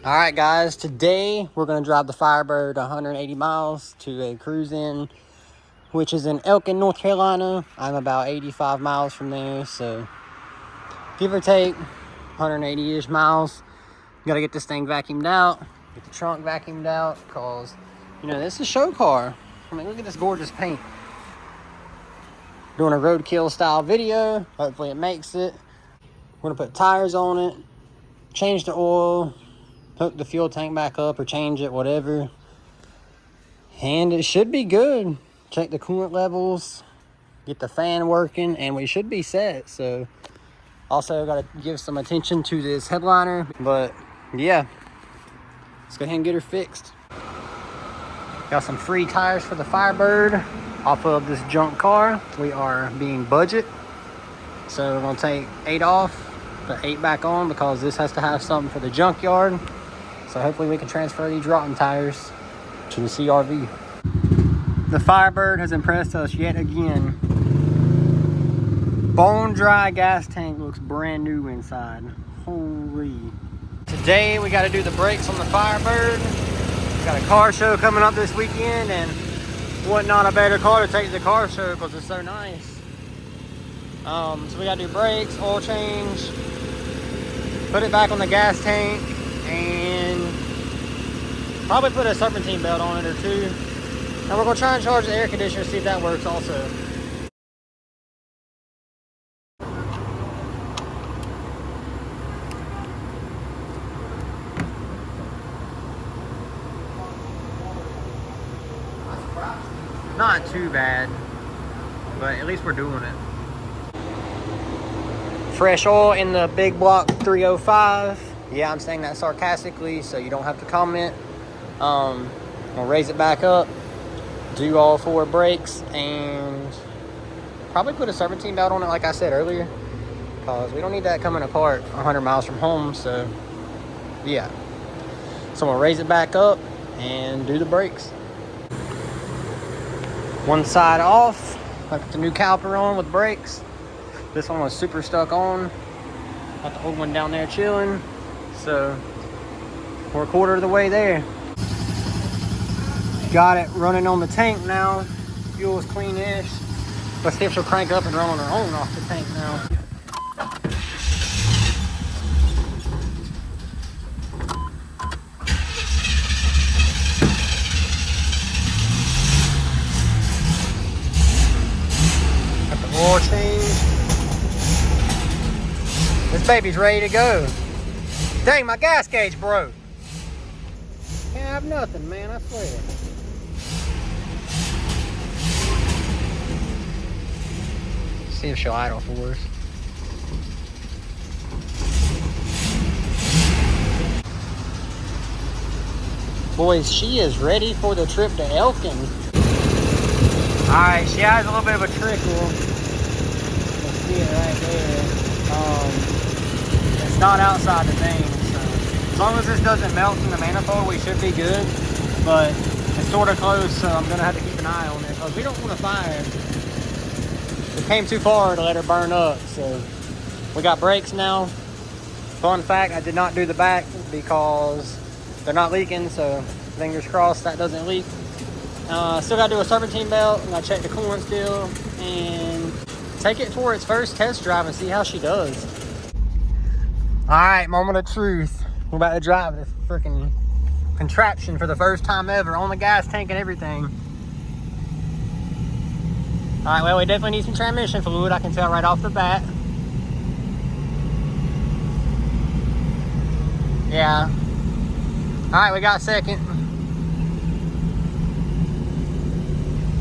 All right, guys, today we're going to drive the Firebird 180 miles to a cruise-in, which is in Elkin, North Carolina. I'm about 85 miles from there, so give or take 180-ish miles. Got to get this thing vacuumed out, get the trunk vacuumed out, because, you know, this is a show car. I mean, look at this gorgeous paint. Doing a roadkill style video. Hopefully it makes it. We're going to put tires on it, change the oil, hook the fuel tank back up or change it, whatever. And it should be good. Check the coolant levels, get the fan working, and we should be set. So also got to give some attention to this headliner. But yeah, let's go ahead and get her fixed. Got some free tires for the Firebird off of this junk car. We are being budget. So we're gonna take 8 off, put 8 back on because this has to have something for the junkyard. So hopefully we can transfer these rotten tires to the CRV. The Firebird has impressed us yet again. Bone dry gas tank looks brand new inside. Holy. Today we got to do the brakes on the Firebird. Got a car show coming up this weekend, and what not a better car to take to the car show because it's so nice. So we got to do brakes, oil change, put it back on the gas tank, and probably put a serpentine belt on it or two. And we're going to try and charge the air conditioner, see if that works also. Not too bad, but at least we're doing it. Fresh oil in the big block 305. Yeah, I'm saying that sarcastically, so you don't have to comment. I'll raise it back up, do all 4 brakes, and probably put a serpentine belt on it like I said earlier, because we don't need that coming apart 100 miles from home. So yeah, so I'm gonna raise it back up and do the brakes. One side off, I put the new caliper on with brakes. This one was super stuck on. Got the old one down there chilling. So we're a quarter of the way there. Got it running on the tank now. Fuel is clean-ish. Let's see if she'll crank up and run on her own off the tank now. Got the oil change. This baby's ready to go. Dang, my gas gauge broke. Can't have nothing, man, I swear. See if she'll idle for us. Boys, she is ready for the trip to Elkin. Alright, she has a little bit of a trickle. You'll see it right there. It's not outside the thing, so as long as this doesn't melt in the manifold, we should be good. But it's sort of close, so I'm gonna have to keep an eye on it because we don't want to fire. It came too far to let her burn up, so we got brakes now. Fun fact, I did not do the back because they're not leaking, so fingers crossed that doesn't leak. Still gotta do a serpentine belt, and I check the coolant still, and take it for its first test drive and see how she does. All right, moment of truth. We're about to drive this freaking contraption for the first time ever on the gas tank and everything. All right, well, we definitely need some transmission fluid. I can tell right off the bat. Yeah. All right, we got second.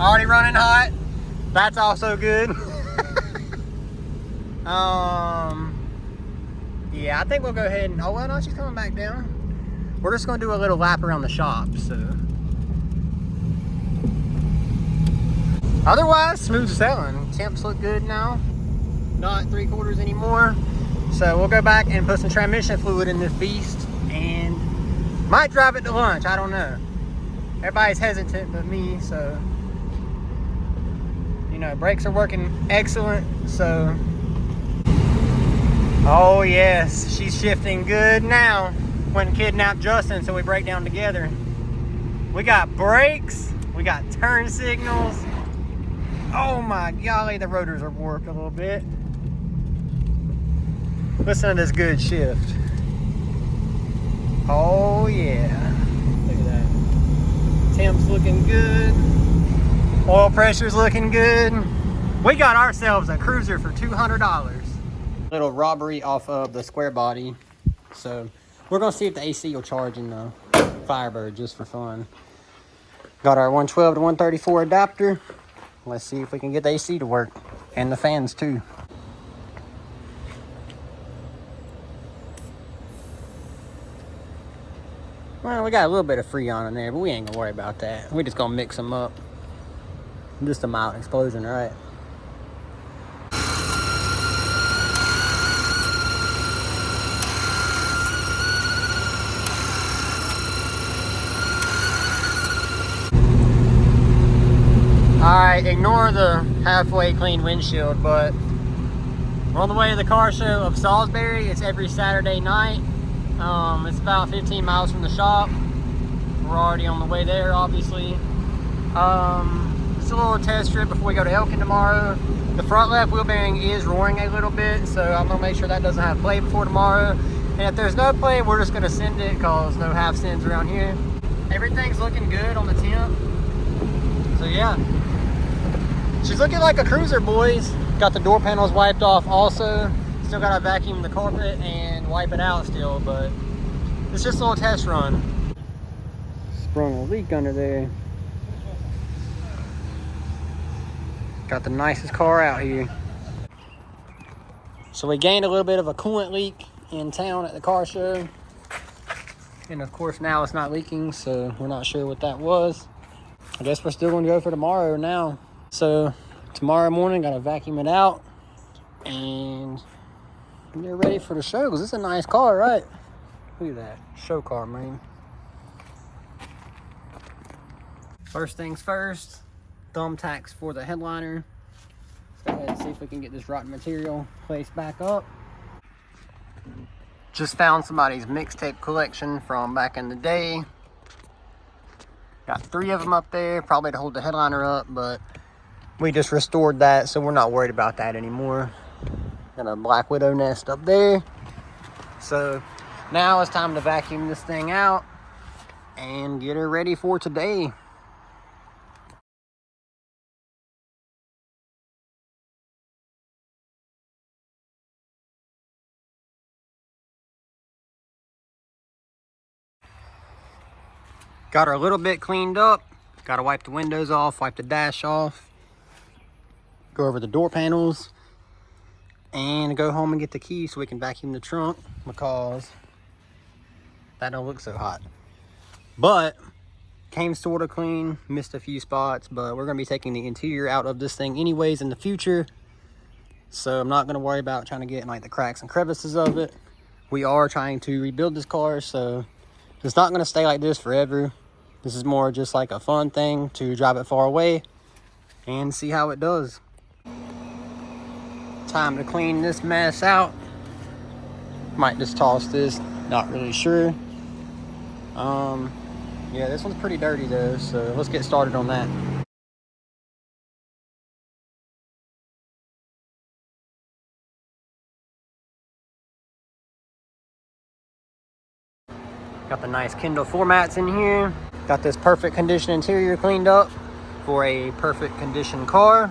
Already running hot. That's also good. Yeah, I think we'll go ahead and, oh, well, no, she's coming back down. We're just going to do a little lap around the shop, so. Otherwise, smooth sailing. Temps look good now. Not 3/4 anymore. So we'll go back and put some transmission fluid in this beast and might drive it to lunch. I don't know. Everybody's hesitant but me, so. You know, brakes are working excellent, so. Oh yes, she's shifting good now. Went and kidnapped Justin, so we break down together. We got brakes, we got turn signals. Oh my golly, the rotors are warped a little bit. Listen to this good shift. Oh yeah. Look at that. Temp's looking good. Oil pressure's looking good. We got ourselves a cruiser for $200. Little robbery off of the square body. So we're gonna see if the AC will charge in the Firebird just for fun. Got our 112 to 134 adapter. Let's see if we can get the AC to work. And the fans too. Well, we got a little bit of Freon in there, but we ain't gonna worry about that. We're just gonna mix them up. Just a mild explosion, right? Alright, ignore the halfway clean windshield, but we're on the way to the car show of Salisbury. It's every Saturday night. It's about 15 miles from the shop. We're already on the way there, obviously. It's a little test trip before we go to Elkin tomorrow. The front left wheel bearing is roaring a little bit, so I'm gonna make sure that doesn't have play before tomorrow. And if there's no play, we're just gonna send it because no half sends around here. Everything's looking good on the temp. So yeah. She's looking like a cruiser, boys. Got the door panels wiped off also. Still gotta vacuum the carpet and wipe it out still, but it's just a little test run. Sprung a leak under there. Got the nicest car out here. So we gained a little bit of a coolant leak in town at the car show. And of course now it's not leaking, so we're not sure what that was. I guess we're still gonna go for tomorrow now. So tomorrow morning, gotta vacuum it out and get ready for the show, because it's a nice car, right? Look at that, show car, man. First things first, thumbtacks for the headliner. Let's go ahead and see if we can get this rotten material placed back up. Just found somebody's mixtape collection from back in the day. Got 3 of them up there, probably to hold the headliner up, but we just restored that, so we're not worried about that anymore. Got a Black Widow nest up there. So now it's time to vacuum this thing out and get her ready for today. Got her a little bit cleaned up. Got to wipe the windows off, wipe the dash off. Go over the door panels. And go home and get the key so we can vacuum the trunk, because that don't look so hot. But came sort of clean, missed a few spots, but we're going to be taking the interior out of this thing anyways in the future. So I'm not going to worry about trying to get in like the cracks and crevices of it. We are trying to rebuild this car, so it's not going to stay like this forever. This is more just like a fun thing to drive it far away and see how it does. Time to clean this mess out. Might just toss this, not really sure. Yeah, this one's pretty dirty though, so let's get started on that. Got the nice Kindle formats in here. Got this perfect condition interior cleaned up for a perfect condition car.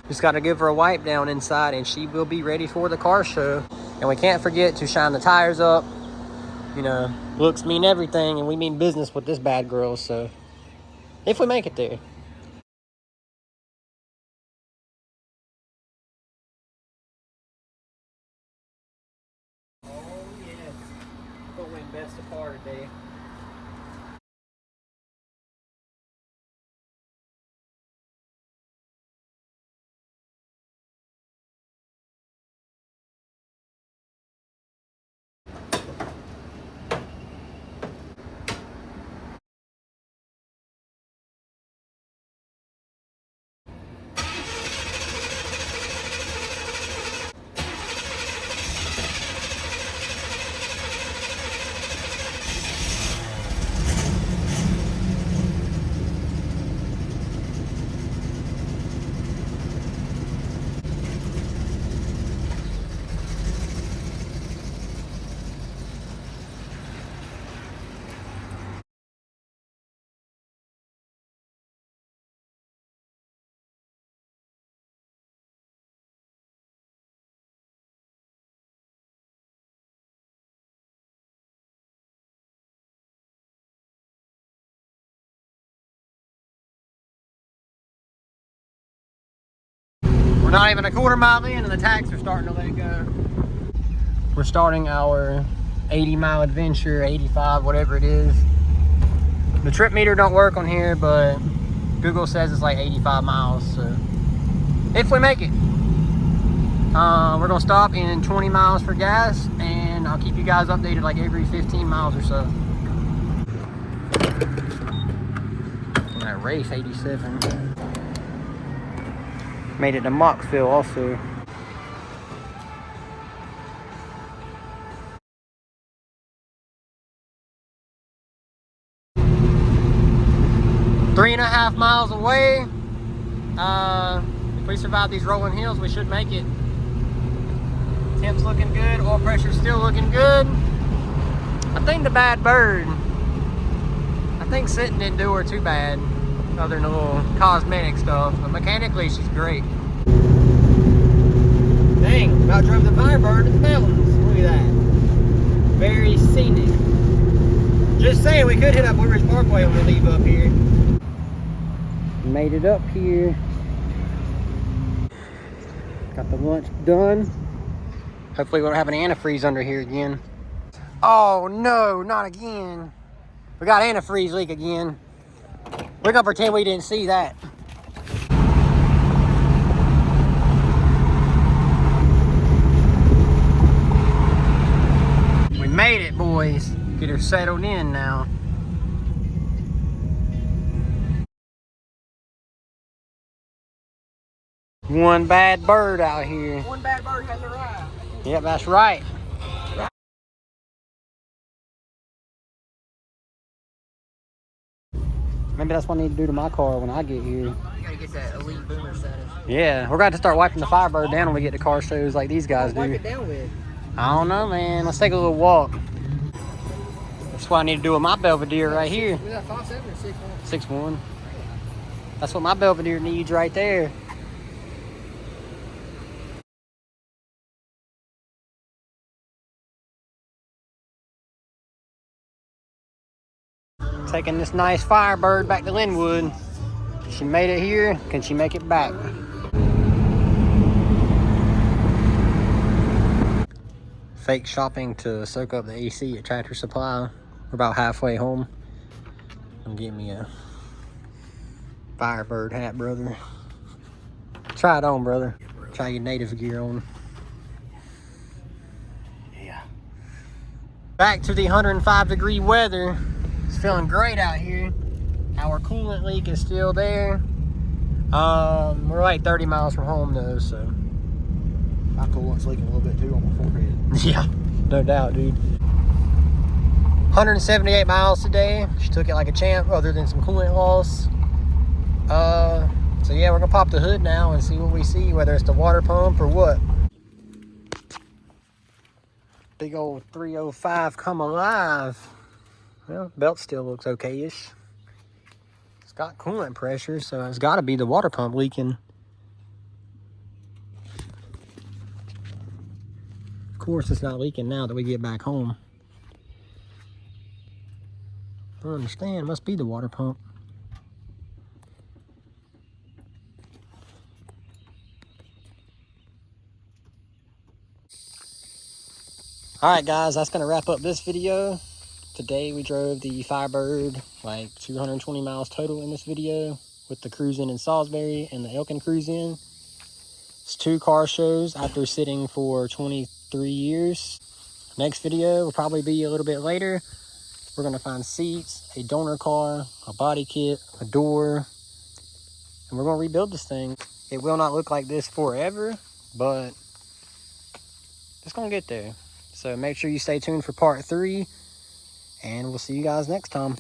Just got to give her a wipe down inside and she will be ready for the car show. And we can't forget to shine the tires up. You know, looks mean everything, and we mean business with this bad girl, so if we make it there. Oh yeah, gonna win best of car today. We're not even a quarter mile in and the tacks are starting to let go. We're starting our 80-mile adventure, 85, whatever it is. The trip meter don't work on here, but Google says it's like 85 miles, so if we make it. We're gonna stop in 20 miles for gas, and I'll keep you guys updated like every 15 miles or so. That race 87. Made it to Moxville also. Three and a half miles away. If we survive these rolling hills, we should make it. Temp's looking good, oil pressure's still looking good. I think the bad bird, I think sitting didn't do her too bad, other than a little cosmetic stuff, but mechanically she's great. Dang, about drove the Firebird to the mountains. Look at that. Very scenic. Just saying, we could hit up Blue Ridge Parkway when we leave up here. Made it up here. Got the lunch done. Hopefully we don't have an antifreeze under here again. Oh no, not again. We got antifreeze leak again. We're gonna pretend we didn't see that. We made it, boys. Get her settled in now. One bad bird out here. One bad bird has arrived. Yep, that's right. Maybe that's what I need to do to my car when I get here. You gotta get that elite boomer status. Yeah, we're going to start wiping the Firebird down when we get to car shows like these guys do. Wipe it down with. I don't know, man. Let's take a little walk. That's what I need to do with my Belvedere right here. Was that 5.7 or 6.1? 6.1. That's what my Belvedere needs right there. Taking this nice Firebird back to Linwood. She made it here. Can she make it back? Fake shopping to soak up the AC at Tractor Supply. We're about halfway home. Come get me a Firebird hat, brother. Try it on, brother. Try your native gear on. Yeah. Back to the 105-degree weather. It's feeling great out here. Our coolant leak is still there. We're like 30 miles from home though, so. My coolant's leaking a little bit too on my forehead. Yeah, no doubt, dude. 178 miles today. She took it like a champ, other than some coolant loss. So yeah, we're gonna pop the hood now and see what we see, whether it's the water pump or what. Big old 305 come alive. Well, belt still looks okay-ish. It's got coolant pressure, so it's got to be the water pump leaking. Of course, it's not leaking now that we get back home. I don't understand. It must be the water pump. Alright guys, that's going to wrap up this video. Today we drove the Firebird like 220 miles total in this video with the cruise-in in Salisbury and the Elkin cruise-in. It's 2 car shows after sitting for 23 years. Next video will probably be a little bit later. We're going to find seats, a donor car, a body kit, a door, and we're going to rebuild this thing. It will not look like this forever, but it's going to get there. So make sure you stay tuned for part 3. And we'll see you guys next time.